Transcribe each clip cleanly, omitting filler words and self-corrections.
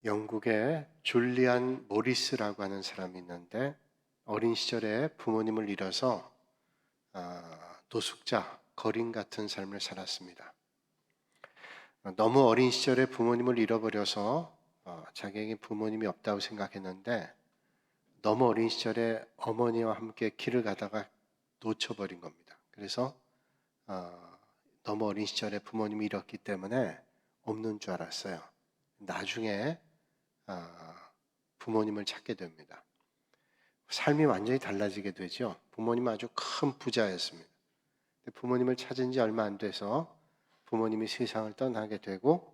영국에 줄리안 모리스라고 하는 사람이 있는데 어린 시절에 부모님을 잃어서 노숙자, 거린 같은 삶을 살았습니다. 너무 어린 시절에 부모님을 잃어버려서 자기에게 부모님이 없다고 생각했는데 너무 어린 시절에 어머니와 함께 길을 가다가 놓쳐버린 겁니다. 그래서 너무 어린 시절에 부모님이 잃었기 때문에 없는 줄 알았어요. 나중에 부모님을 찾게 됩니다. 삶이 완전히 달라지게 되죠. 부모님은 아주 큰 부자였습니다. 부모님을 찾은 지 얼마 안 돼서 부모님이 세상을 떠나게 되고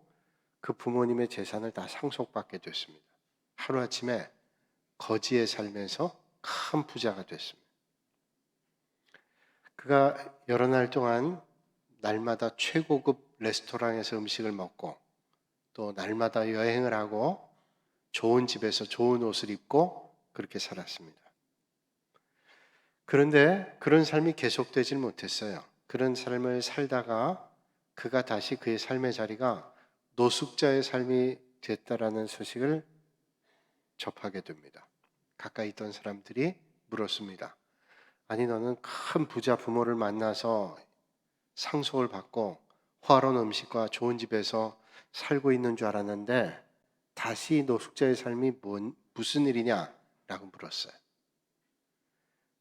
그 부모님의 재산을 다 상속받게 됐습니다. 하루아침에 거지의 삶에서 큰 부자가 됐습니다. 그가 여러 날 동안 날마다 최고급 레스토랑에서 음식을 먹고 또 날마다 여행을 하고 좋은 집에서 좋은 옷을 입고 그렇게 살았습니다. 그런데 그런 삶이 계속되질 못했어요. 그런 삶을 살다가 그가 다시 그의 삶의 자리가 노숙자의 삶이 됐다라는 소식을 접하게 됩니다. 가까이 있던 사람들이 물었습니다. 아니, 너는 큰 부자 부모를 만나서 상속을 받고 화로운 음식과 좋은 집에서 살고 있는 줄 알았는데 다시 노숙자의 삶이 무슨 일이냐? 라고 물었어요.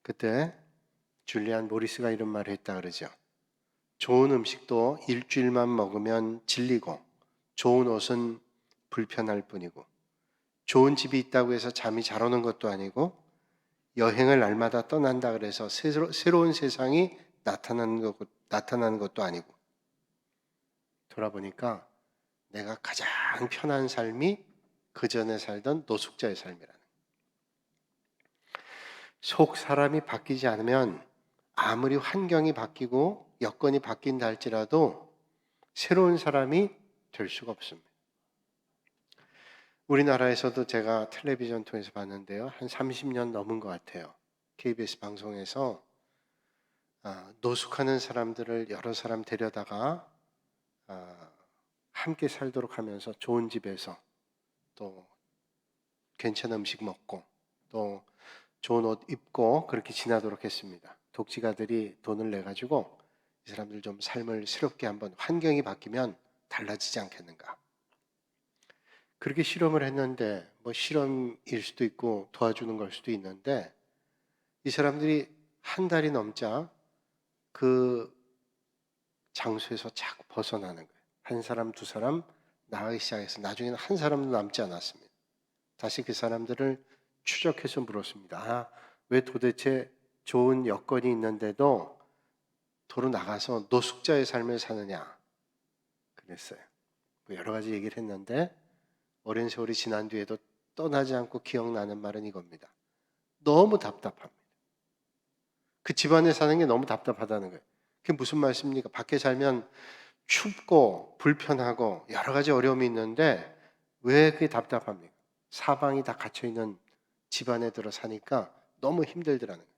그때 줄리안 모리스가 이런 말을 했다 그러죠. 좋은 음식도 일주일만 먹으면 질리고 좋은 옷은 불편할 뿐이고 좋은 집이 있다고 해서 잠이 잘 오는 것도 아니고 여행을 날마다 떠난다 그래서 새로운 세상이 나타나는 것도 아니고 돌아보니까 내가 가장 편한 삶이 그 전에 살던 노숙자의 삶이라는. 속 사람이 바뀌지 않으면 아무리 환경이 바뀌고 여건이 바뀐다 할지라도 새로운 사람이 될 수가 없습니다. 우리나라에서도 제가 텔레비전 통해서 봤는데요. 한 30년 넘은 것 같아요. KBS 방송에서 노숙하는 사람들을 여러 사람 데려다가 함께 살도록 하면서 좋은 집에서 또 괜찮은 음식 먹고 또 좋은 옷 입고 그렇게 지나도록 했습니다. 독지가들이 돈을 내가지고 이 사람들 좀 삶을 새롭게 한번 환경이 바뀌면 달라지지 않겠는가. 그렇게 실험을 했는데 뭐 실험일 수도 있고 도와주는 걸 수도 있는데 이 사람들이 한 달이 넘자 그 장소에서 자꾸 벗어나는 거예요. 한 사람 두 사람 나가기 시작해서 나중에는 한 사람도 남지 않았습니다. 다시 그 사람들을 추적해서 물었습니다. 왜 도대체 좋은 여건이 있는데도 도로 나가서 노숙자의 삶을 사느냐 그랬어요. 여러 가지 얘기를 했는데 오랜 세월이 지난 뒤에도 떠나지 않고 기억나는 말은 이겁니다. 너무 답답합니다. 그 집안에 사는 게 너무 답답하다는 거예요. 그게 무슨 말씀입니까? 밖에 살면 춥고 불편하고 여러 가지 어려움이 있는데 왜 그게 답답합니까? 사방이 다 갇혀있는 집안에 들어 사니까 너무 힘들더라는 거예요.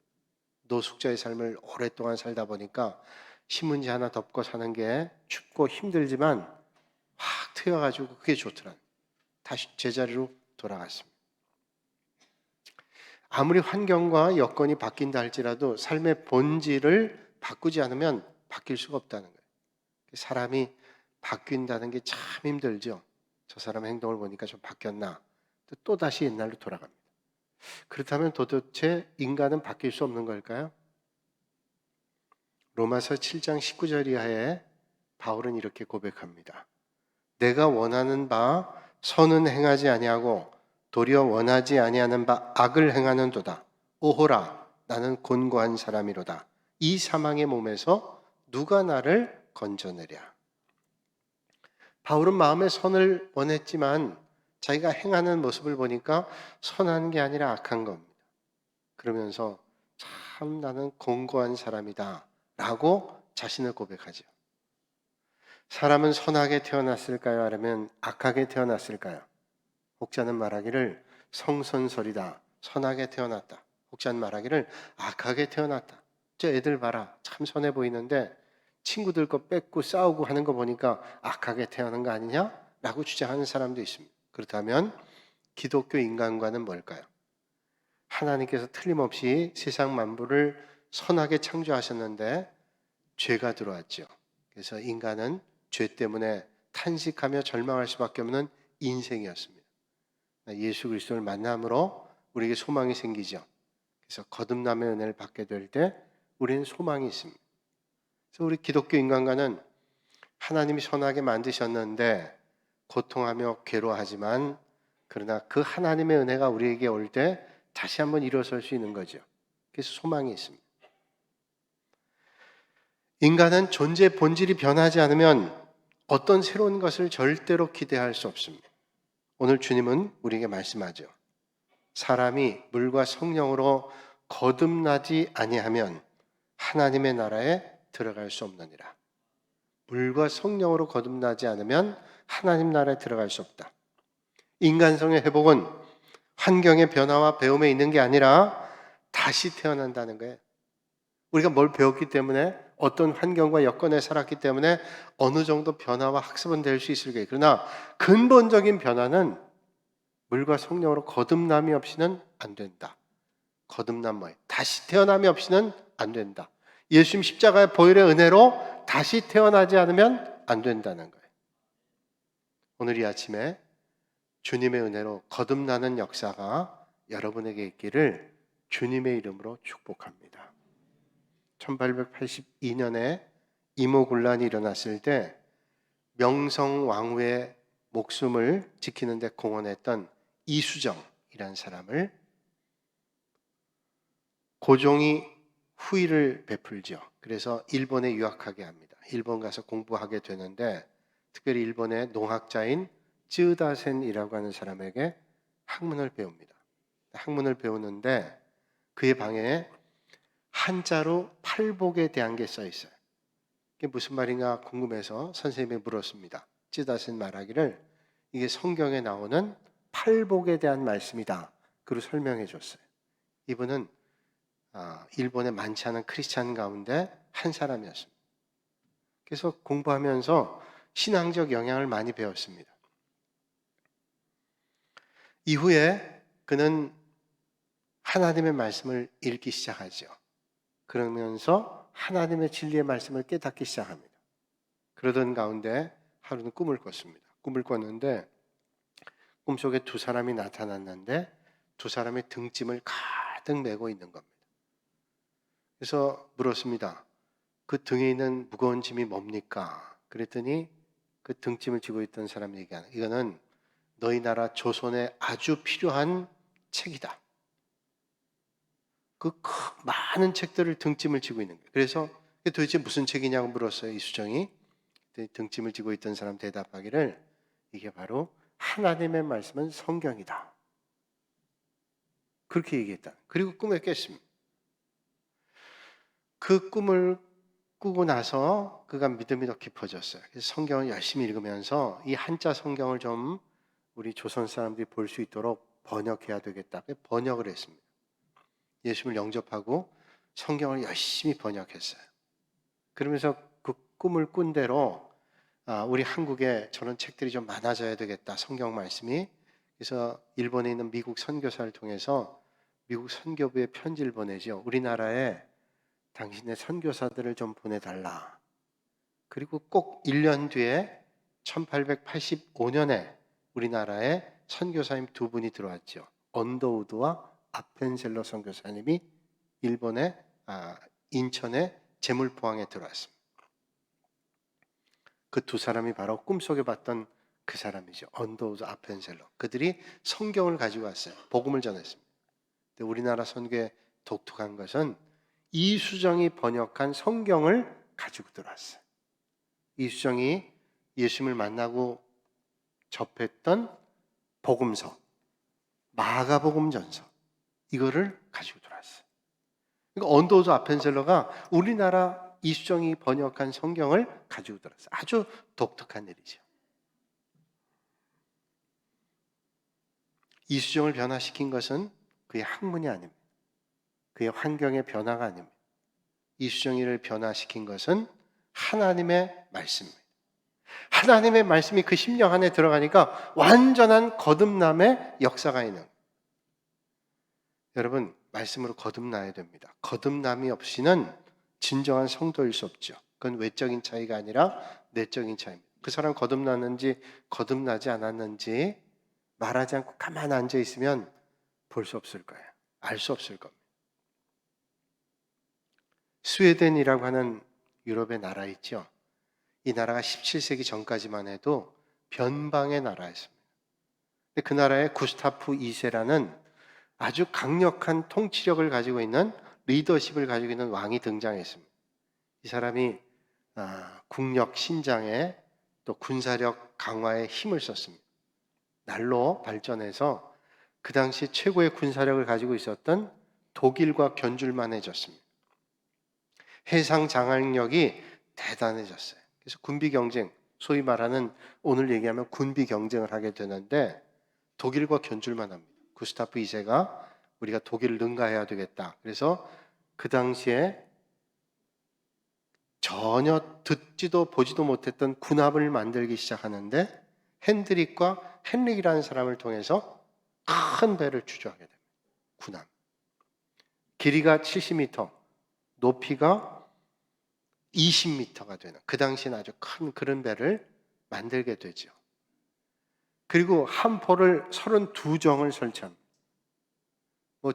노숙자의 삶을 오랫동안 살다 보니까 신문지 하나 덮고 사는 게 춥고 힘들지만 확 트여가지고 그게 좋더라는 거예요. 다시 제자리로 돌아갔습니다. 아무리 환경과 여건이 바뀐다 할지라도 삶의 본질을 바꾸지 않으면 바뀔 수가 없다는 거예요. 사람이 바뀐다는 게 참 힘들죠. 저 사람의 행동을 보니까 좀 바뀌었나. 또 다시 옛날로 돌아갑니다. 그렇다면 도대체 인간은 바뀔 수 없는 걸까요? 로마서 7장 19절 이하에 바울은 이렇게 고백합니다. 내가 원하는 바 선은 행하지 아니하고 도리어 원하지 아니하는 바 악을 행하는도다. 오호라 나는 곤고한 사람이로다. 이 사망의 몸에서 누가 나를 건져내랴. 바울은 마음에 선을 원했지만 자기가 행하는 모습을 보니까 선한 게 아니라 악한 겁니다. 그러면서 참 나는 곤고한 사람이다 라고 자신을 고백하죠. 사람은 선하게 태어났을까요? 아니면 악하게 태어났을까요? 혹자는 말하기를 성선설이다. 선하게 태어났다. 혹자는 말하기를 악하게 태어났다. 저 애들 봐라. 참 선해 보이는데 친구들 거 뺏고 싸우고 하는 거 보니까 악하게 태어난 거 아니냐? 라고 주장하는 사람도 있습니다. 그렇다면 기독교 인간관은 뭘까요? 하나님께서 틀림없이 세상 만물을 선하게 창조하셨는데 죄가 들어왔죠. 그래서 인간은 죄 때문에 탄식하며 절망할 수밖에 없는 인생이었습니다. 예수 그리스도를 만남으로 우리에게 소망이 생기죠. 그래서 거듭남의 은혜를 받게 될 때 우리는 소망이 있습니다. 그래서 우리 기독교 인간과는 하나님이 선하게 만드셨는데 고통하며 괴로워하지만 그러나 그 하나님의 은혜가 우리에게 올 때 다시 한번 일어설 수 있는 거죠. 그래서 소망이 있습니다. 인간은 존재 본질이 변하지 않으면 어떤 새로운 것을 절대로 기대할 수 없습니다. 오늘 주님은 우리에게 말씀하죠. 사람이 물과 성령으로 거듭나지 아니하면 하나님의 나라에 들어갈 수 없느니라. 물과 성령으로 거듭나지 않으면 하나님 나라에 들어갈 수 없다. 인간성의 회복은 환경의 변화와 배움에 있는 게 아니라 다시 태어난다는 거예요. 우리가 뭘 배웠기 때문에 어떤 환경과 여건에 살았기 때문에 어느 정도 변화와 학습은 될 수 있을 거예요. 그러나 근본적인 변화는 물과 성령으로 거듭남이 없이는 안 된다. 거듭남 뭐예요? 다시 태어남이 없이는 안 된다. 예수님 십자가의 보혈의 은혜로 다시 태어나지 않으면 안 된다는 거예요. 오늘 이 아침에 주님의 은혜로 거듭나는 역사가 여러분에게 있기를 주님의 이름으로 축복합니다. 1882년에 이모군란이 일어났을 때 명성왕후의 목숨을 지키는 데 공헌했던 이수정이라는 사람을 고종이 후의를 베풀죠. 그래서 일본에 유학하게 합니다. 일본 가서 공부하게 되는데 특별히 일본의 농학자인 쯔다센이라고 하는 사람에게 학문을 배웁니다. 학문을 배우는데 그의 방에 한자로 팔복에 대한 게 써 있어요. 이게 무슨 말인가 궁금해서 선생님이 물었습니다. 쯔다센 말하기를 이게 성경에 나오는 팔복에 대한 말씀이다. 그리고 설명해 줬어요. 이분은 일본에 많지 않은 크리스찬 가운데 한 사람이었습니다. 그래서 공부하면서 신앙적 영향을 많이 배웠습니다. 이후에 그는 하나님의 말씀을 읽기 시작하죠. 그러면서 하나님의 진리의 말씀을 깨닫기 시작합니다. 그러던 가운데 하루는 꿈을 꿨습니다. 꿈을 꿨는데 꿈속에 두 사람이 나타났는데 두 사람의 등짐을 가득 메고 있는 겁니다. 그래서 물었습니다. 그 등에 있는 무거운 짐이 뭡니까? 그랬더니 그 등짐을 지고 있던 사람이 얘기하는 이거는 너희 나라 조선에 아주 필요한 책이다. 그 많은 책들을 등짐을 지고 있는 거예요. 그래서 도대체 무슨 책이냐고 물었어요. 이수정이. 등짐을 지고 있던 사람 대답하기를 이게 바로 하나님의 말씀은 성경이다. 그렇게 얘기했다. 그리고 꿈에 깼습니다. 그 꿈을 꾸고 나서 그가 믿음이 더 깊어졌어요. 그래서 성경을 열심히 읽으면서 이 한자 성경을 좀 우리 조선 사람들이 볼 수 있도록 번역해야 되겠다. 번역을 했습니다. 예수님을 영접하고 성경을 열심히 번역했어요. 그러면서 그 꿈을 꾼 대로 우리 한국에 저런 책들이 좀 많아져야 되겠다. 성경 말씀이. 그래서 일본에 있는 미국 선교사를 통해서 미국 선교부에 편지를 보내죠. 우리나라에 당신의 선교사들을 좀 보내달라. 그리고 꼭 1년 뒤에 1885년에 우리나라에 선교사님 두 분이 들어왔죠. 언더우드와 아펜셀러 선교사님이 일본의 인천의 제물포항에 들어왔습니다. 그 두 사람이 바로 꿈속에 봤던 그 사람이죠. 언더우드, 아펜셀러. 그들이 성경을 가지고 왔어요. 복음을 전했습니다. 근데 우리나라 선교의 독특한 것은 이수정이 번역한 성경을 가지고 들어왔어요. 이수정이 예수님을 만나고 접했던 복음서, 마가복음전서 이거를 가지고 들어왔어요. 그러니까 언더우드 아펜셀러가 우리나라 이수정이 번역한 성경을 가지고 들어왔어요. 아주 독특한 일이죠. 이수정을 변화시킨 것은 그의 학문이 아닙니다. 그의 환경의 변화가 아닙니다. 이수정이를 변화시킨 것은 하나님의 말씀입니다. 하나님의 말씀이 그 심령 안에 들어가니까 완전한 거듭남의 역사가 있는. 여러분, 말씀으로 거듭나야 됩니다. 거듭남이 없이는 진정한 성도일 수 없죠. 그건 외적인 차이가 아니라 내적인 차이입니다. 그 사람 거듭났는지 거듭나지 않았는지 말하지 않고 가만히 앉아 있으면 볼 수 없을 거예요. 알 수 없을 겁니다. 스웨덴이라고 하는 유럽의 나라 있죠. 이 나라가 17세기 전까지만 해도 변방의 나라였습니다. 근데 그 나라에 구스타프 2세라는 아주 강력한 통치력을 가지고 있는 리더십을 가지고 있는 왕이 등장했습니다. 이 사람이 국력 신장에 또 군사력 강화에 힘을 썼습니다. 날로 발전해서 그 당시 최고의 군사력을 가지고 있었던 독일과 견줄만해졌습니다. 해상 장악력이 대단해졌어요. 그래서 군비 경쟁, 소위 말하는 오늘 얘기하면 군비 경쟁을 하게 되는데 독일과 견줄만합니다. 구스타프 2세가 우리가 독일을 능가해야 되겠다. 그래서 그 당시에 전혀 듣지도 보지도 못했던 군함을 만들기 시작하는데 핸드릭과 헨릭이라는 사람을 통해서 큰 배를 주조하게 됩니다. 군함. 길이가 70m, 높이가 20m가 되는 그 당시에는 아주 큰 그런 배를 만들게 되죠. 그리고 함포를 32정을 설치합니다.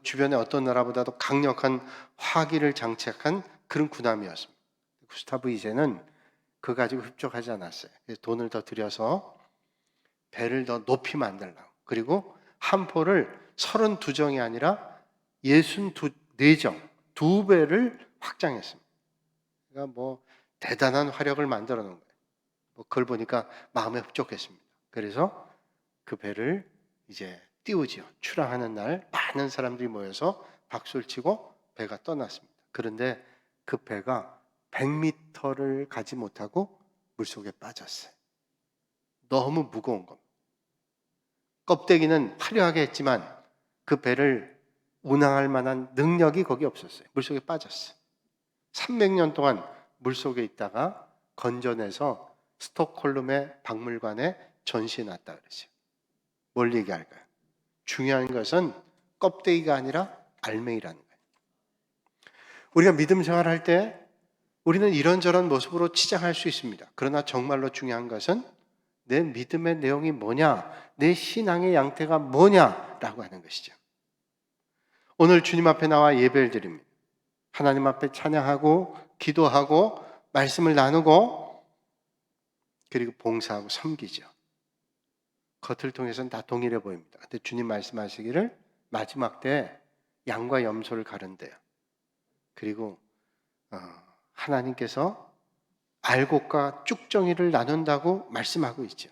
주변에 어떤 나라보다도 강력한 화기를 장착한 그런 군함이었습니다. 구스타프 2세는 그거 가지고 흡족하지 않았어요. 그래서 돈을 더 들여서 배를 더 높이 만들라고. 그리고 함포를 32정이 아니라 64정, 2배를 확장했습니다. 그러니까 대단한 화력을 만들어 놓은 거예요. 그걸 보니까 마음에 흡족했습니다. 그래서 그 배를 이제 띄우지요. 출항하는 날 많은 사람들이 모여서 박수를 치고 배가 떠났습니다. 그런데 그 배가 100m를 가지 못하고 물속에 빠졌어요. 너무 무거운 겁니다. 껍데기는 화려하게 했지만 그 배를 운항할 만한 능력이 거기 없었어요. 물속에 빠졌어요. 300년 동안 물속에 있다가 건져내서 스톡홀름의 박물관에 전시해 놨다 그러죠. 뭘 얘기할까요? 중요한 것은 껍데기가 아니라 알맹이라는 거예요. 우리가 믿음 생활할 때 우리는 이런저런 모습으로 치장할 수 있습니다. 그러나 정말로 중요한 것은 내 믿음의 내용이 뭐냐, 내 신앙의 양태가 뭐냐라고 하는 것이죠. 오늘 주님 앞에 나와 예배를 드립니다. 하나님 앞에 찬양하고 기도하고 말씀을 나누고 그리고 봉사하고 섬기죠. 겉을 통해서는 다 동일해 보입니다. 근데 주님 말씀하시기를 마지막 때 양과 염소를 가른대요. 그리고 하나님께서 알곡과 쭉정이를 나눈다고 말씀하고 있죠.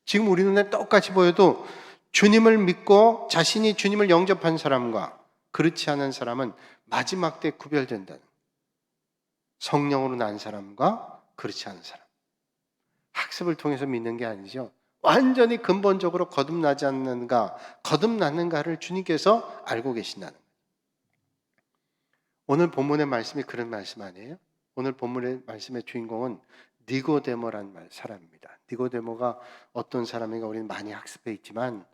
지금 우리 눈에 똑같이 보여도 주님을 믿고 자신이 주님을 영접한 사람과 그렇지 않은 사람은 마지막 때 구별된다는, 성령으로 난 사람과 그렇지 않은 사람. 학습을 통해서 믿는 게 아니죠. 완전히 근본적으로 거듭나지 않는가, 거듭났는가를 주님께서 알고 계신다는 거예요. 오늘 본문의 말씀이 그런 말씀 아니에요? 오늘 본문의 말씀의 주인공은 니고데모라는 사람입니다. 니고데모가 어떤 사람인가 우리는 많이 학습해 있지만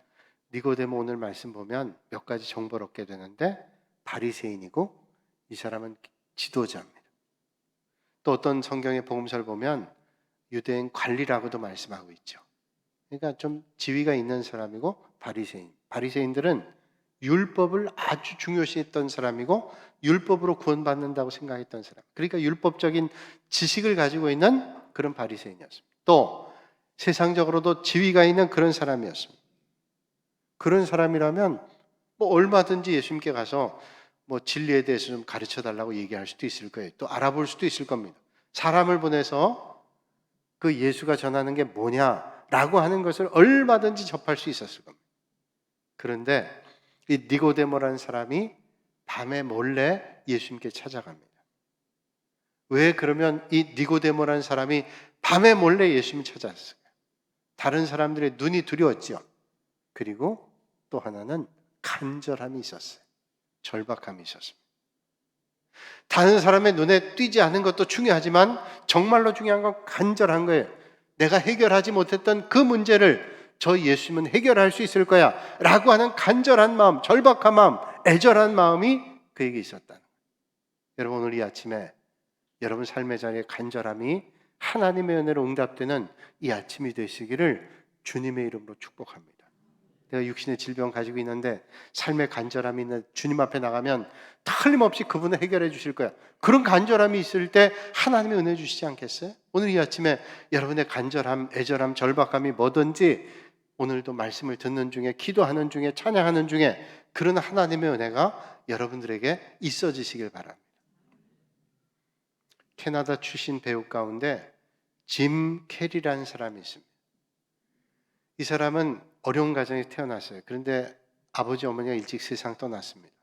니고데모 오늘 말씀 보면 몇 가지 정보를 얻게 되는데 바리새인이고 이 사람은 지도자입니다. 또 어떤 성경의 복음서를 보면 유대인 관리라고도 말씀하고 있죠. 그러니까 좀 지위가 있는 사람이고 바리새인. 바리새인들은 율법을 아주 중요시했던 사람이고 율법으로 구원받는다고 생각했던 사람. 그러니까 율법적인 지식을 가지고 있는 그런 바리새인이었습니다. 또 세상적으로도 지위가 있는 그런 사람이었습니다. 그런 사람이라면 얼마든지 예수님께 가서 진리에 대해서 좀 가르쳐 달라고 얘기할 수도 있을 거예요. 또 알아볼 수도 있을 겁니다. 사람을 보내서 그 예수가 전하는 게 뭐냐라고 하는 것을 얼마든지 접할 수 있었을 겁니다. 그런데 이 니고데모라는 사람이 밤에 몰래 예수님께 찾아갑니다. 왜 그러면 이 니고데모라는 사람이 밤에 몰래 예수님을 찾아왔어요? 다른 사람들의 눈이 두려웠죠. 그리고 또 하나는 간절함이 있었어요. 절박함이 있었습니다. 다른 사람의 눈에 띄지 않은 것도 중요하지만 정말로 중요한 건 간절한 거예요. 내가 해결하지 못했던 그 문제를 저 예수님은 해결할 수 있을 거야 라고 하는 간절한 마음, 절박한 마음, 애절한 마음이 그에게 있었다는 거예요. 여러분, 오늘 이 아침에 여러분 삶의 자리에 간절함이 하나님의 은혜로 응답되는 이 아침이 되시기를 주님의 이름으로 축복합니다. 내가 육신의 질병 가지고 있는데 삶의 간절함이 있는 주님 앞에 나가면 틀림없이 그분은 해결해 주실 거야. 그런 간절함이 있을 때 하나님의 은혜 주시지 않겠어요? 오늘 이 아침에 여러분의 간절함, 애절함, 절박함이 뭐든지 오늘도 말씀을 듣는 중에, 기도하는 중에, 찬양하는 중에 그런 하나님의 은혜가 여러분들에게 있어지시길 바랍니다. 캐나다 출신 배우 가운데 짐 캐리라는 사람이 있습니다. 이 사람은 어려운 가정에 태어났어요. 그런데 아버지 어머니가 일찍 세상 떠났습니다.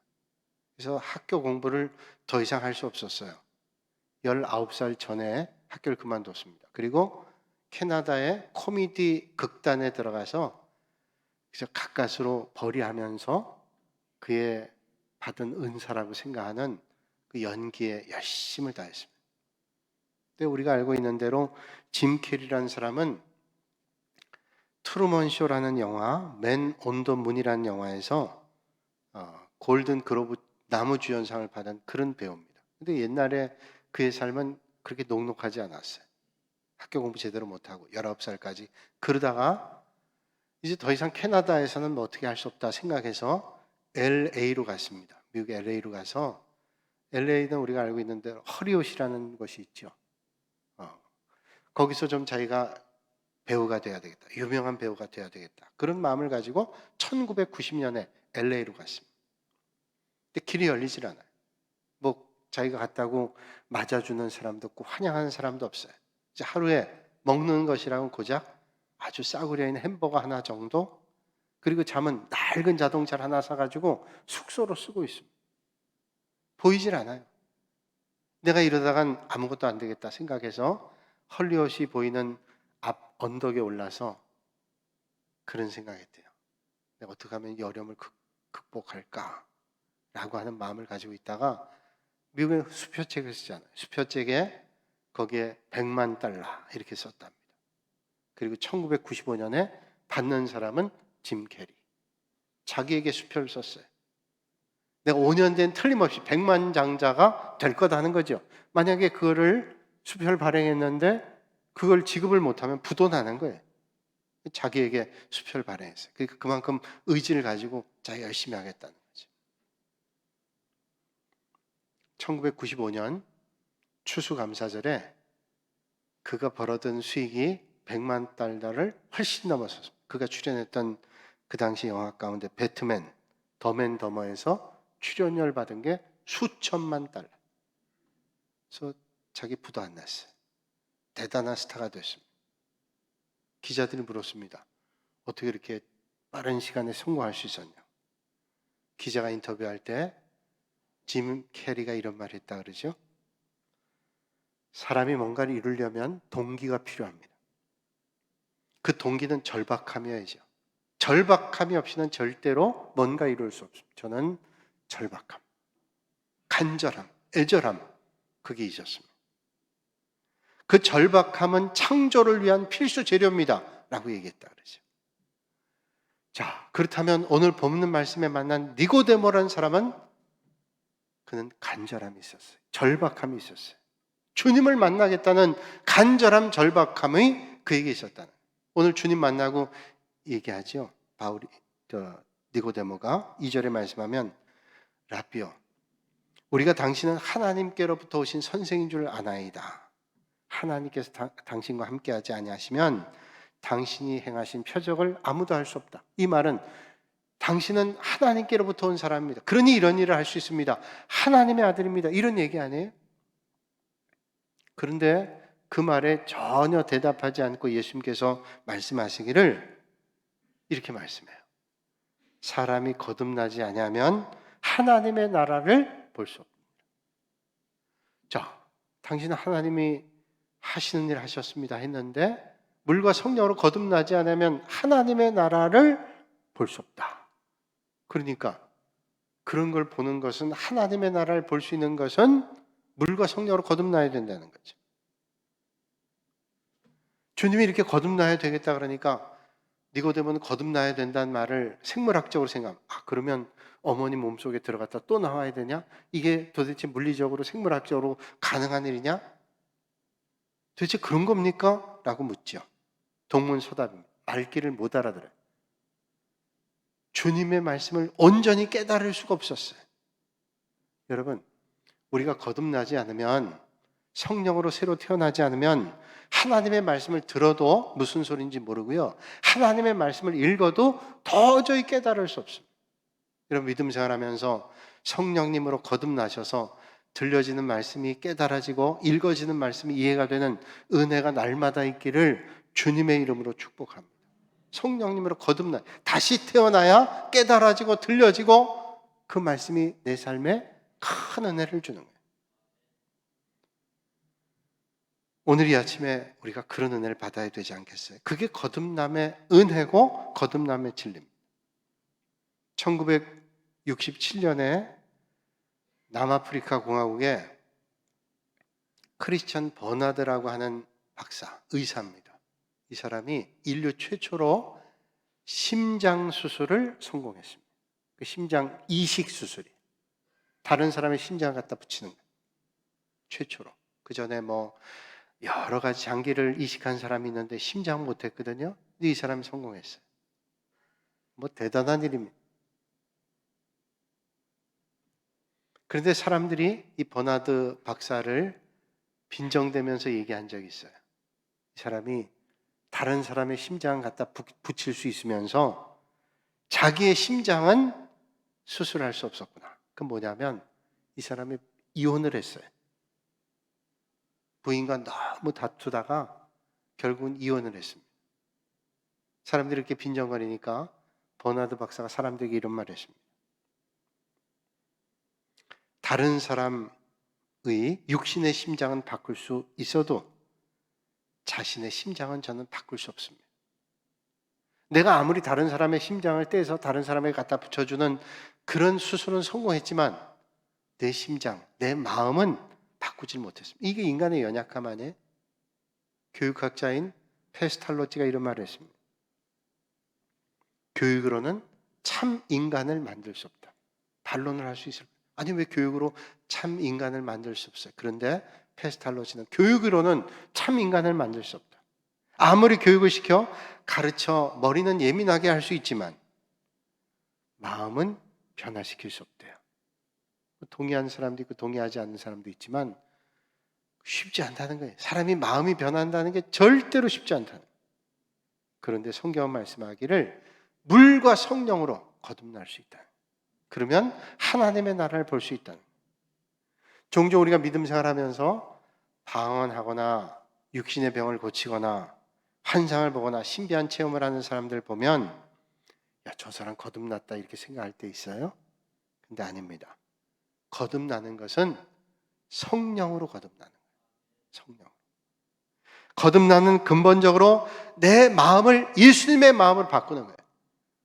그래서 학교 공부를 더 이상 할 수 없었어요. 19살 전에 학교를 그만뒀습니다. 그리고 캐나다의 코미디 극단에 들어가서 가까스로 벌이하면서 그의 받은 은사라고 생각하는 그 연기에 열심을 다했습니다. 근데 우리가 알고 있는 대로 짐 캐리라는 사람은 트루먼 쇼라는 영화, 맨 온 더 문이라는 영화에서 골든 글로브 나무주연상을 받은 그런 배우입니다. 근데 옛날에 그의 삶은 그렇게 녹록하지 않았어요. 학교 공부 제대로 못하고 19살까지 그러다가 이제 더 이상 캐나다에서는 뭐 어떻게 할 수 없다 생각해서 LA로 갔습니다. 미국 LA로 가서, LA는 우리가 알고 있는 대로 허리옷이라는 곳이 있죠. 거기서 좀 자기가 배우가 돼야 되겠다, 유명한 배우가 돼야 되겠다, 그런 마음을 가지고 1990년에 LA로 갔습니다. 근데 길이 열리질 않아요. 뭐 자기가 갔다고 맞아주는 사람도 없고 환영하는 사람도 없어요. 이제 하루에 먹는 것이랑은 고작 아주 싸구려 있는 햄버거 하나 정도, 그리고 잠은 낡은 자동차를 하나 사가지고 숙소로 쓰고 있습니다. 보이질 않아요. 내가 이러다간 아무것도 안 되겠다 생각해서 헐리우드이 보이는 앞 언덕에 올라서 그런 생각했대요. 내가 어떻게 하면 이 어려움을 극복할까? 라고 하는 마음을 가지고 있다가 미국의 수표책을 쓰잖아요. 수표책에 거기에 $100만 이렇게 썼답니다. 그리고 1995년에 받는 사람은 짐 캐리. 자기에게 수표를 썼어요. 내가 5년 된 틀림없이 100만 장자가 될 거다 하는 거죠. 만약에 그거를 수표를 발행했는데 그걸 지급을 못하면 부도나는 거예요. 자기에게 수표를 발행했어요. 그러니까 그만큼 의지를 가지고 자기가 열심히 하겠다는 거죠. 1995년 추수감사절에 그가 벌어든 수익이 $100만 훨씬 넘었었습니다. 그가 출연했던 그 당시 영화 가운데 배트맨, 더맨더머에서 출연료를 받은 게 수천만 달러. 그래서 자기 부도 안 났어요. 대단한 스타가 됐습니다. 기자들이 물었습니다. 어떻게 이렇게 빠른 시간에 성공할 수 있었냐? 기자가 인터뷰할 때 짐 캐리가 이런 말을 했다 그러죠. 사람이 뭔가를 이루려면 동기가 필요합니다. 그 동기는 절박함이어야죠. 절박함이 없이는 절대로 뭔가 이룰 수 없습니다. 저는 절박함, 간절함, 애절함, 그게 있었습니다. 그 절박함은 창조를 위한 필수 재료입니다 라고 얘기했다 그러죠. 자, 그렇다면 오늘 본문 말씀에 만난 니고데모라는 사람은 그는 간절함이 있었어요. 절박함이 있었어요. 주님을 만나겠다는 간절함, 절박함이 그에게 있었다는. 오늘 주님 만나고 얘기하죠. 니고데모가 2절에 말씀하면 라비요, 우리가 당신은 하나님께로부터 오신 선생인 줄 아나이다. 하나님께서 당신과 함께하지 아니하시면 당신이 행하신 표적을 아무도 할 수 없다. 이 말은 당신은 하나님께로부터 온 사람입니다. 그러니 이런 일을 할 수 있습니다. 하나님의 아들입니다. 이런 얘기 아니에요? 그런데 그 말에 전혀 대답하지 않고 예수님께서 말씀하시기를 이렇게 말씀해요. 사람이 거듭나지 아니하면 하나님의 나라를 볼 수 없습니다. 자, 당신은 하나님이 하시는 일 하셨습니다 했는데 물과 성령으로 거듭나지 않으면 하나님의 나라를 볼 수 없다. 그러니까 그런 걸 보는 것은, 하나님의 나라를 볼 수 있는 것은 물과 성령으로 거듭나야 된다는 거죠. 주님이 이렇게 거듭나야 되겠다 그러니까 니고데모는 거듭나야 된다는 말을 생물학적으로 생각하면 그러면 어머니 몸속에 들어갔다 또 나와야 되냐? 이게 도대체 물리적으로 생물학적으로 가능한 일이냐? 도대체 그런 겁니까? 라고 묻죠. 동문서답입니다. 말귀를 못 알아들어요. 주님의 말씀을 온전히 깨달을 수가 없었어요. 여러분, 우리가 거듭나지 않으면, 성령으로 새로 태어나지 않으면 하나님의 말씀을 들어도 무슨 소리인지 모르고요, 하나님의 말씀을 읽어도 도저히 깨달을 수 없습니다. 여러분, 믿음 생활하면서 성령님으로 거듭나셔서 들려지는 말씀이 깨달아지고 읽어지는 말씀이 이해가 되는 은혜가 날마다 있기를 주님의 이름으로 축복합니다. 성령님으로 거듭나 다시 태어나야 깨달아지고 들려지고 그 말씀이 내 삶에 큰 은혜를 주는 거예요. 오늘 이 아침에 우리가 그런 은혜를 받아야 되지 않겠어요? 그게 거듭남의 은혜고 거듭남의 진리입니다. 1967년에 남아프리카 공화국에 크리스천 버나드라고 하는 박사, 의사입니다. 이 사람이 인류 최초로 심장 수술을 성공했습니다. 그 심장 이식 수술이 다른 사람의 심장을 갖다 붙이는 거예요. 최초로. 그 전에 여러 가지 장기를 이식한 사람이 있는데 심장 못했거든요. 근데 이 사람이 성공했어요. 대단한 일입니다. 그런데 사람들이 이 버나드 박사를 빈정대면서 얘기한 적이 있어요. 이 사람이 다른 사람의 심장을 갖다 붙일 수 있으면서 자기의 심장은 수술할 수 없었구나. 그건 뭐냐면 이 사람이 이혼을 했어요. 부인과 너무 다투다가 결국은 이혼을 했습니다. 사람들이 이렇게 빈정거리니까 버나드 박사가 사람들에게 이런 말을 했습니다. 다른 사람의 육신의 심장은 바꿀 수 있어도 자신의 심장은 저는 바꿀 수 없습니다. 내가 아무리 다른 사람의 심장을 떼서 다른 사람에게 갖다 붙여주는 그런 수술은 성공했지만 내 심장, 내 마음은 바꾸질 못했습니다. 이게 인간의 연약함 아니에요? 교육학자인 페스탈로치가 이런 말을 했습니다. 교육으로는 참 인간을 만들 수 없다. 반론을 할 수 있을까? 아니, 왜 교육으로 참 인간을 만들 수 없어요? 그런데 페스탈로치는 교육으로는 참 인간을 만들 수 없다. 아무리 교육을 시켜 가르쳐 머리는 예민하게 할 수 있지만 마음은 변화시킬 수 없대요. 동의하는 사람도 있고 동의하지 않는 사람도 있지만 쉽지 않다는 거예요. 사람이 마음이 변한다는 게 절대로 쉽지 않다는 거예요. 그런데 성경은 말씀하기를 물과 성령으로 거듭날 수 있다. 그러면 하나님의 나라를 볼 수 있다. 종종 우리가 믿음 생활하면서 방언하거나 육신의 병을 고치거나 환상을 보거나 신비한 체험을 하는 사람들 보면 야, 저 사람 거듭났다 이렇게 생각할 때 있어요. 근데 아닙니다. 거듭나는 것은 성령으로 거듭나는 거예요. 성령. 거듭나는 근본적으로 내 마음을 예수님의 마음으로 바꾸는 거예요.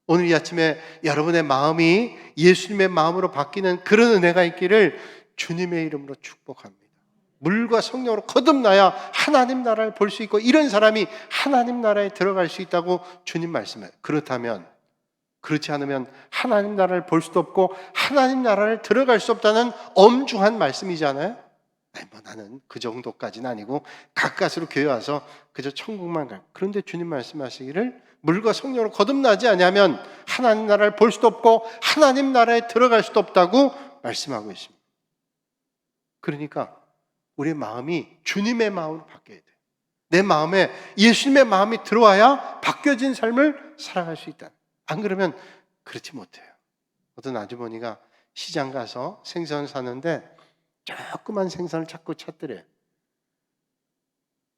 오늘 이 아침에 여러분의 마음이 예수님의 마음으로 바뀌는 그런 은혜가 있기를 주님의 이름으로 축복합니다. 물과 성령으로 거듭나야 하나님 나라를 볼 수 있고 이런 사람이 하나님 나라에 들어갈 수 있다고 주님 말씀해요. 그렇지 않으면 하나님 나라를 볼 수도 없고 하나님 나라를 들어갈 수 없다는 엄중한 말씀이잖아요. 나는 그 정도까지는 아니고 가까스로 교회 와서 그저 천국만 갈. 그런데 주님 말씀하시기를 물과 성령으로 거듭나지 않으면 하나님 나라를 볼 수도 없고 하나님 나라에 들어갈 수도 없다고 말씀하고 있습니다. 그러니까 우리의 마음이 주님의 마음으로 바뀌어야 돼요. 내 마음에 예수님의 마음이 들어와야 바뀌어진 삶을 살아갈 수 있다. 안 그러면 그렇지 못해요. 어떤 아주머니가 시장 가서 생선 사는데 조그만 생선을 자꾸 찾더래.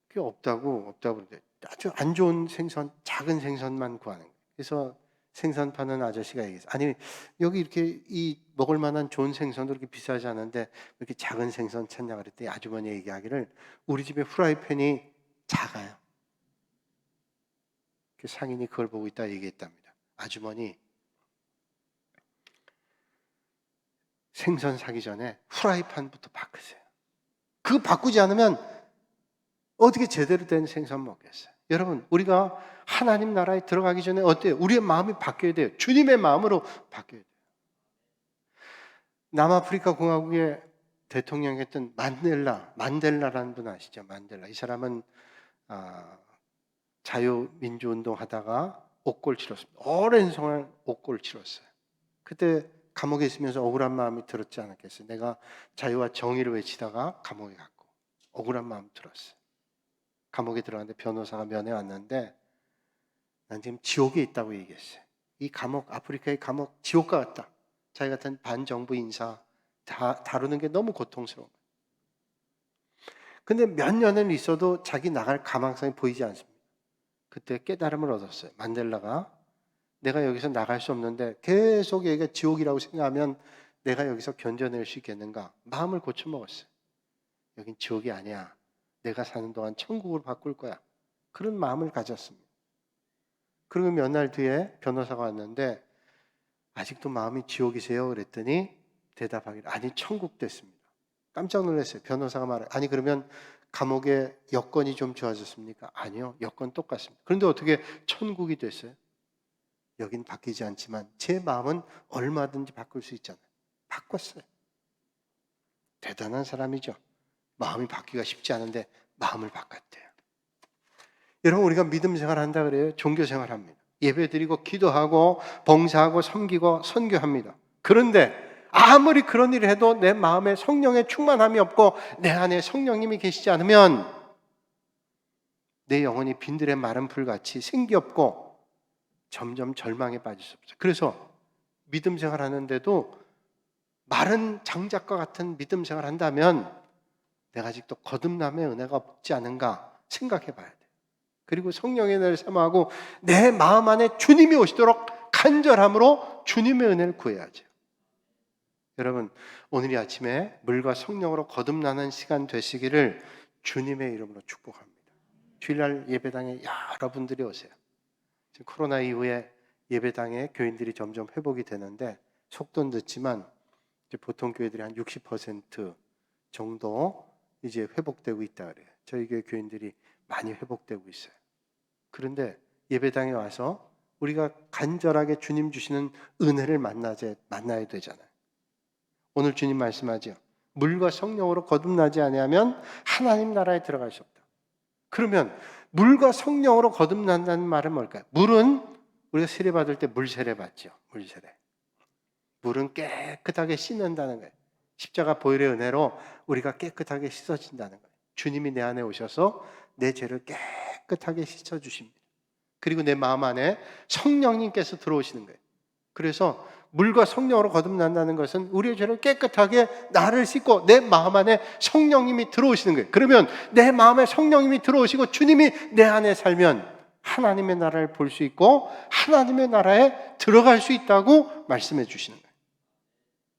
그게 없다고 그러는데 아주 안 좋은 생선, 작은 생선만 구하는 거예요. 그래서 생선 파는 아저씨가 얘기했어요. 아니, 여기 이렇게 먹을 만한 좋은 생선도 그렇게 비싸지 않은데 왜 이렇게 작은 생선 찾냐 그랬더니 아주머니 얘기하기를 우리 집에 후라이팬이 작아요. 그 상인이 그걸 보고 있다 얘기했답니다. 아주머니, 생선 사기 전에 후라이팬부터 바꾸세요. 그거 바꾸지 않으면 어떻게 제대로 된 생선 먹겠어요? 여러분, 우리가 하나님 나라에 들어가기 전에 어때요? 우리의 마음이 바뀌어야 돼요. 주님의 마음으로 바뀌어야 돼요. 남아프리카 공화국의 대통령이었던 만델라라는 분 아시죠? 만델라. 이 사람은 자유민주운동 하다가 옥고를 치렀습니다. 오랜 동안 옥고를 치렀어요. 그때 감옥에 있으면서 억울한 마음이 들었지 않았겠어요? 내가 자유와 정의를 외치다가 감옥에 갔고 억울한 마음 들었어요. 감옥에 들어갔는데 변호사가 면회 왔는데 난 지금 지옥에 있다고 얘기했어요. 이 감옥, 아프리카의 감옥 지옥과 같다. 자기 같은 반정부 인사 다루는 게 너무 고통스러워. 근데 몇 년을 있어도 자기 나갈 가망성이 보이지 않습니다. 그때 깨달음을 얻었어요. 만델라가 내가 여기서 나갈 수 없는데 계속 여기가 지옥이라고 생각하면 내가 여기서 견뎌낼 수 있겠는가? 마음을 고쳐먹었어요. 여긴 지옥이 아니야. 내가 사는 동안 천국으로 바꿀 거야. 그런 마음을 가졌습니다. 그리고 몇 날 뒤에 변호사가 왔는데 아직도 마음이 지옥이세요? 그랬더니 대답하기를 아니 천국 됐습니다. 깜짝 놀랐어요. 변호사가 말해 아니 그러면 감옥의 여건이 좀 좋아졌습니까? 아니요. 여건 똑같습니다. 그런데 어떻게 천국이 됐어요? 여긴 바뀌지 않지만 제 마음은 얼마든지 바꿀 수 있잖아요. 바꿨어요. 대단한 사람이죠. 마음이 바뀌기가 쉽지 않은데 마음을 바꿨대요. 여러분 우리가 믿음 생활한다 그래요. 종교 생활합니다. 예배드리고 기도하고 봉사하고 섬기고 선교합니다. 그런데 아무리 그런 일을 해도 내 마음에 성령의 충만함이 없고 내 안에 성령님이 계시지 않으면 내 영혼이 빈들의 마른 풀같이 생기 없고 점점 절망에 빠질 수 없어요. 그래서 믿음 생활하는데도 마른 장작과 같은 믿음 생활한다면 내가 아직도 거듭남의 은혜가 없지 않은가 생각해 봐야 돼요. 그리고 성령의 은혜를 사모하고 내 마음 안에 주님이 오시도록 간절함으로 주님의 은혜를 구해야죠. 여러분 오늘 아침에 물과 성령으로 거듭나는 시간 되시기를 주님의 이름으로 축복합니다. 주일날 예배당에 여러분들이 오세요. 지금 코로나 이후에 예배당에 교인들이 점점 회복이 되는데 속도는 늦지만 이제 보통 교회들이 한 60% 정도 이제 회복되고 있다 그래요. 저희 교회 교인들이 많이 회복되고 있어요. 그런데 예배당에 와서 우리가 간절하게 주님 주시는 은혜를 만나야 되잖아요. 오늘 주님 말씀하죠. 물과 성령으로 거듭나지 아니하면 하나님 나라에 들어갈 수 없다. 그러면 물과 성령으로 거듭난다는 말은 뭘까요? 물은 우리가 세례 받을 때 물 세례 받죠. 물 세례. 물은 깨끗하게 씻는다는 거예요. 십자가 보혈의 은혜로 우리가 깨끗하게 씻어진다는 거예요. 주님이 내 안에 오셔서 내 죄를 깨끗하게 씻어주십니다. 그리고 내 마음 안에 성령님께서 들어오시는 거예요. 그래서 물과 성령으로 거듭난다는 것은 우리의 죄를 깨끗하게 나를 씻고 내 마음 안에 성령님이 들어오시는 거예요. 그러면 내 마음에 성령님이 들어오시고 주님이 내 안에 살면 하나님의 나라를 볼 수 있고 하나님의 나라에 들어갈 수 있다고 말씀해 주시는 거예요.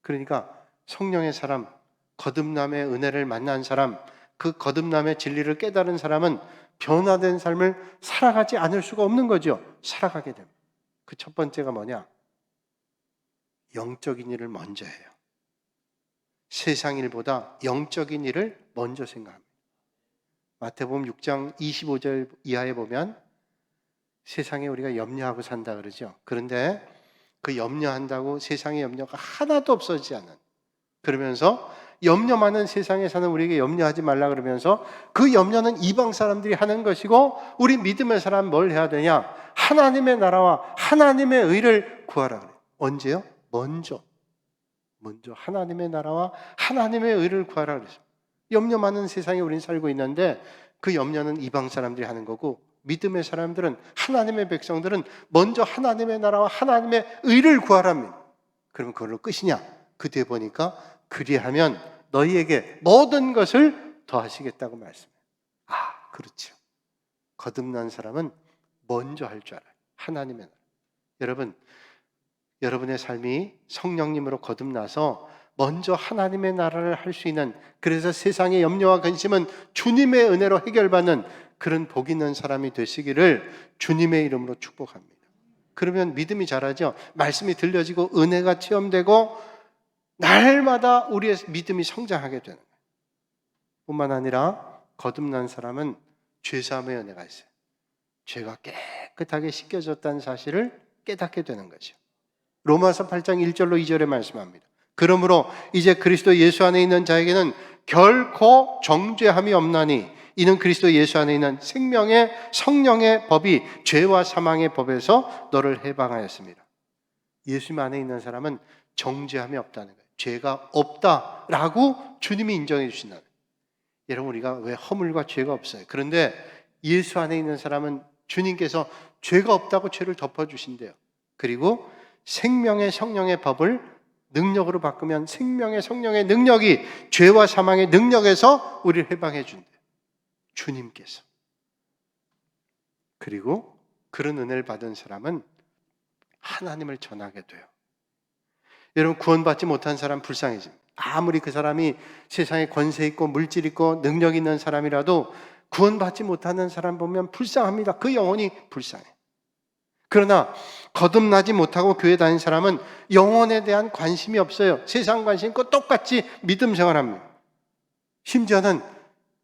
그러니까 성령의 사람, 거듭남의 은혜를 만난 사람, 그 거듭남의 진리를 깨달은 사람은 변화된 삶을 살아가지 않을 수가 없는 거죠. 살아가게 됩니다. 그 첫 번째가 뭐냐? 영적인 일을 먼저 해요. 세상 일보다 영적인 일을 먼저 생각합니다. 마태복음 6장 25절 이하에 보면 세상에 우리가 염려하고 산다 그러죠. 그런데 그 염려한다고 세상의 염려가 하나도 없어지지 않은, 그러면서 염려 많은 세상에 사는 우리에게 염려하지 말라 그러면서 그 염려는 이방 사람들이 하는 것이고 우리 믿음의 사람 뭘 해야 되냐? 하나님의 나라와 하나님의 의를 구하라 그래요. 언제요? 먼저 하나님의 나라와 하나님의 의를 구하라 그랬어요. 염려 많은 세상에 우리는 살고 있는데 그 염려는 이방 사람들이 하는 거고 믿음의 사람들은, 하나님의 백성들은 먼저 하나님의 나라와 하나님의 의를 구하랍니다. 그러면 그걸로 끝이냐? 그 뒤에 보니까 그리하면 너희에게 모든 것을 더하시겠다고 말씀해요. 그렇죠. 거듭난 사람은 먼저 할 줄 알아요. 하나님의 나라. 여러분, 여러분의 삶이 성령님으로 거듭나서 먼저 하나님의 나라를 할 수 있는, 그래서 세상의 염려와 근심은 주님의 은혜로 해결받는 그런 복 있는 사람이 되시기를 주님의 이름으로 축복합니다. 그러면 믿음이 자라죠. 말씀이 들려지고 은혜가 체험되고 날마다 우리의 믿음이 성장하게 되는 거예요. 뿐만 아니라 거듭난 사람은 죄사함의 은혜가 있어요. 죄가 깨끗하게 씻겨졌다는 사실을 깨닫게 되는 거죠. 로마서 8장 1절로 2절에 말씀합니다. 그러므로 이제 그리스도 예수 안에 있는 자에게는 결코 정죄함이 없나니 이는 그리스도 예수 안에 있는 생명의 성령의 법이 죄와 사망의 법에서 너를 해방하였습니다. 예수님 안에 있는 사람은 정죄함이 없다는 거예요. 죄가 없다라고 주님이 인정해 주신다는 거예요. 여러분, 우리가 왜 허물과 죄가 없어요? 그런데 예수 안에 있는 사람은 주님께서 죄가 없다고 죄를 덮어주신대요. 그리고 생명의 성령의 법을 능력으로 바꾸면 생명의 성령의 능력이 죄와 사망의 능력에서 우리를 해방해 준대요. 주님께서. 그리고 그런 은혜를 받은 사람은 하나님을 전하게 돼요. 여러분, 구원받지 못한 사람 불쌍해집니다. 아무리 그 사람이 세상에 권세 있고 물질 있고 능력 있는 사람이라도 구원받지 못하는 사람 보면 불쌍합니다. 그 영혼이 불쌍해. 그러나 거듭나지 못하고 교회 다니는 사람은 영혼에 대한 관심이 없어요. 세상 관심 있고 똑같이 믿음 생활합니다. 심지어는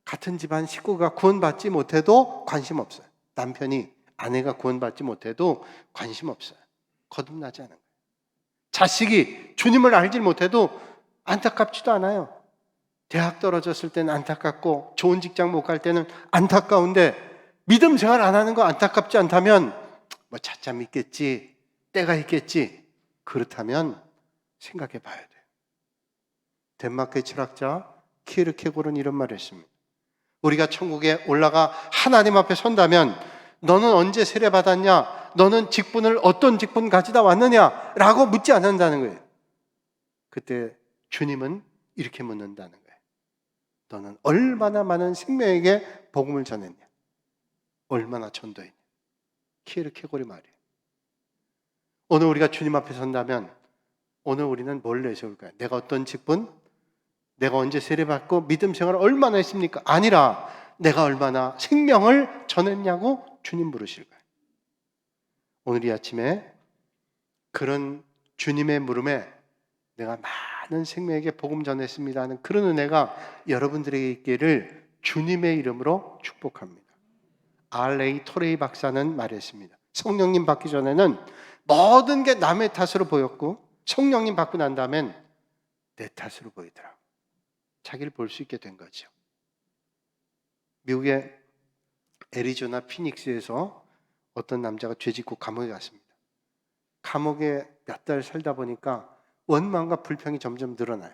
같은 집안 식구가 구원받지 못해도 관심 없어요. 남편이 아내가 구원받지 못해도 관심 없어요. 거듭나지 않은 거예요. 자식이 주님을 알지 못해도 안타깝지도 않아요. 대학 떨어졌을 때는 안타깝고 좋은 직장 못 갈 때는 안타까운데 믿음 생활 안 하는 거 안타깝지 않다면 뭐 차차 믿겠지, 때가 있겠지, 그렇다면 생각해 봐야 돼요. 덴마크의 철학자 키르케고르는 이런 말을 했습니다. 우리가 천국에 올라가 하나님 앞에 선다면 너는 언제 세례받았냐? 너는 직분을 어떤 직분 가지다 왔느냐? 라고 묻지 않는다는 거예요. 그때 주님은 이렇게 묻는다는 거예요. 너는 얼마나 많은 생명에게 복음을 전했냐? 얼마나 전도했냐? 키르케고르의 말이에요. 오늘 우리가 주님 앞에 선다면 오늘 우리는 뭘 내세울까요? 내가 어떤 직분? 내가 언제 세례받고 믿음 생활을 얼마나 했습니까? 아니라 내가 얼마나 생명을 전했냐고 주님 물으실 거예요. 오늘 이 아침에 그런 주님의 물음에 내가 많은 생명에게 복음 전했습니다 하는 그런 은혜가 여러분들에게 있기를 주님의 이름으로 축복합니다. R.A. 토레이 박사는 말했습니다. 성령님 받기 전에는 모든 게 남의 탓으로 보였고 성령님 받고 난 다음엔 내 탓으로 보이더라고요. 자기를 볼 수 있게 된 거죠. 미국의 애리조나 피닉스에서 어떤 남자가 죄 짓고 감옥에 갔습니다. 감옥에 몇 달 살다 보니까 원망과 불평이 점점 늘어나요.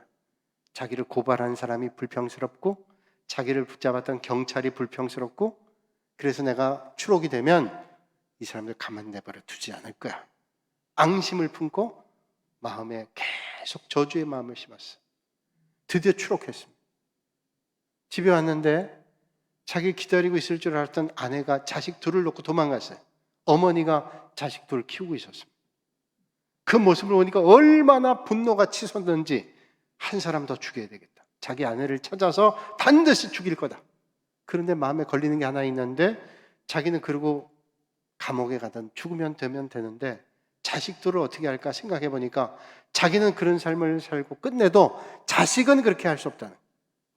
자기를 고발한 사람이 불평스럽고 자기를 붙잡았던 경찰이 불평스럽고 그래서 내가 추록이 되면 이 사람들 가만 내버려 두지 않을 거야. 앙심을 품고 마음에 계속 저주의 마음을 심었어요. 드디어 추록했습니다. 집에 왔는데 자기 기다리고 있을 줄 알았던 아내가 자식 둘을 놓고 도망갔어요. 어머니가 자식 둘을 키우고 있었습니다. 그 모습을 보니까 얼마나 분노가 치솟는지 한 사람 더 죽여야 되겠다. 자기 아내를 찾아서 반드시 죽일 거다. 그런데 마음에 걸리는 게 하나 있는데 자기는 그러고 감옥에 가든 죽으면 되는데 자식들을 어떻게 할까 생각해 보니까 자기는 그런 삶을 살고 끝내도 자식은 그렇게 할 수 없다는.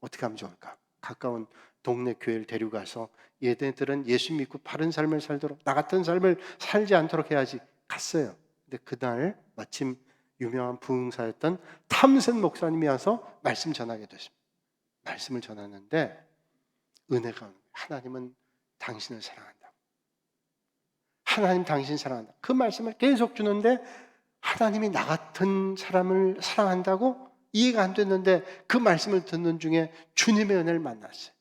어떻게 하면 좋을까? 가까운 동네 교회를 데려가서 얘네들은 예수 믿고 바른 삶을 살도록 나 같은 삶을 살지 않도록 해야지. 갔어요. 근데 그날 마침 유명한 부흥사였던 탐슨 목사님이 와서 말씀 전하게 됐습니다. 말씀을 전하는데 은혜가 하나님은 당신을 사랑한다. 하나님 당신 사랑한다. 그 말씀을 계속 주는데 하나님이 나 같은 사람을 사랑한다고 이해가 안 됐는데 그 말씀을 듣는 중에 주님의 은혜를 만났어요.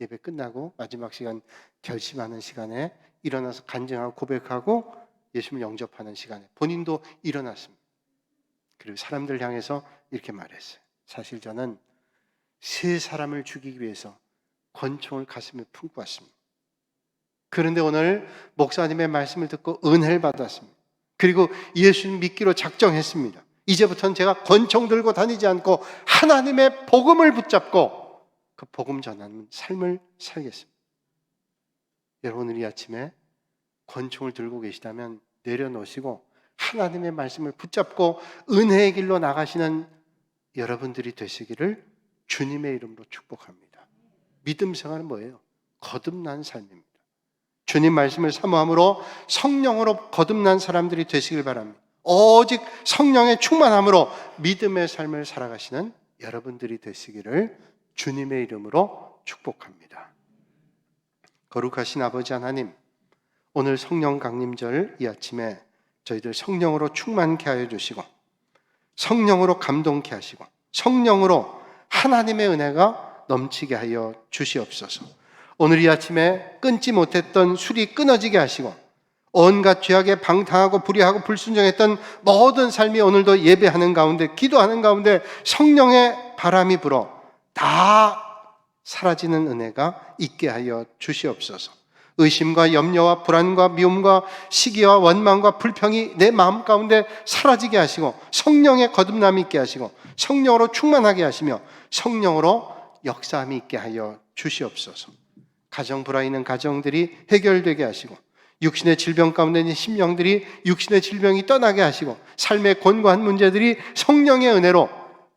예배 끝나고 마지막 시간 결심하는 시간에 일어나서 간증하고 고백하고 예수님을 영접하는 시간에 본인도 일어났습니다. 그리고 사람들 향해서 이렇게 말했어요. 사실 저는 세 사람을 죽이기 위해서 권총을 가슴에 품고 왔습니다. 그런데 오늘 목사님의 말씀을 듣고 은혜를 받았습니다. 그리고 예수님 믿기로 작정했습니다. 이제부터는 제가 권총 들고 다니지 않고 하나님의 복음을 붙잡고 그 복음 전하는 삶을 살겠습니다. 여러분, 오늘 이 아침에 권총을 들고 계시다면 내려놓으시고 하나님의 말씀을 붙잡고 은혜의 길로 나가시는 여러분들이 되시기를 주님의 이름으로 축복합니다. 믿음 생활은 뭐예요? 거듭난 삶입니다. 주님 말씀을 사모함으로 성령으로 거듭난 사람들이 되시길 바랍니다. 오직 성령의 충만함으로 믿음의 삶을 살아가시는 여러분들이 되시기를 주님의 이름으로 축복합니다. 거룩하신 아버지 하나님, 오늘 성령 강림절 이 아침에 저희들 성령으로 충만케 하여 주시고 성령으로 감동케 하시고 성령으로 하나님의 은혜가 넘치게 하여 주시옵소서. 오늘 이 아침에 끊지 못했던 술이 끊어지게 하시고 온갖 죄악에 방탕하고 불의하고 불순종했던 모든 삶이 오늘도 예배하는 가운데, 기도하는 가운데 성령의 바람이 불어 다 사라지는 은혜가 있게 하여 주시옵소서. 의심과 염려와 불안과 미움과 시기와 원망과 불평이 내 마음 가운데 사라지게 하시고 성령의 거듭남이 있게 하시고 성령으로 충만하게 하시며 성령으로 역사함이 있게 하여 주시옵소서. 가정 불화 있는 가정들이 해결되게 하시고 육신의 질병 가운데 있는 심령들이 육신의 질병이 떠나게 하시고 삶의 권고한 문제들이 성령의 은혜로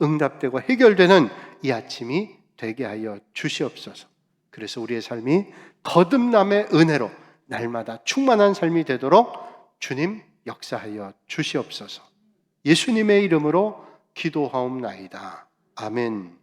응답되고 해결되는 이 아침이 되게 하여 주시옵소서. 그래서 우리의 삶이 거듭남의 은혜로 날마다 충만한 삶이 되도록 주님 역사하여 주시옵소서. 예수님의 이름으로 기도하옵나이다. 아멘.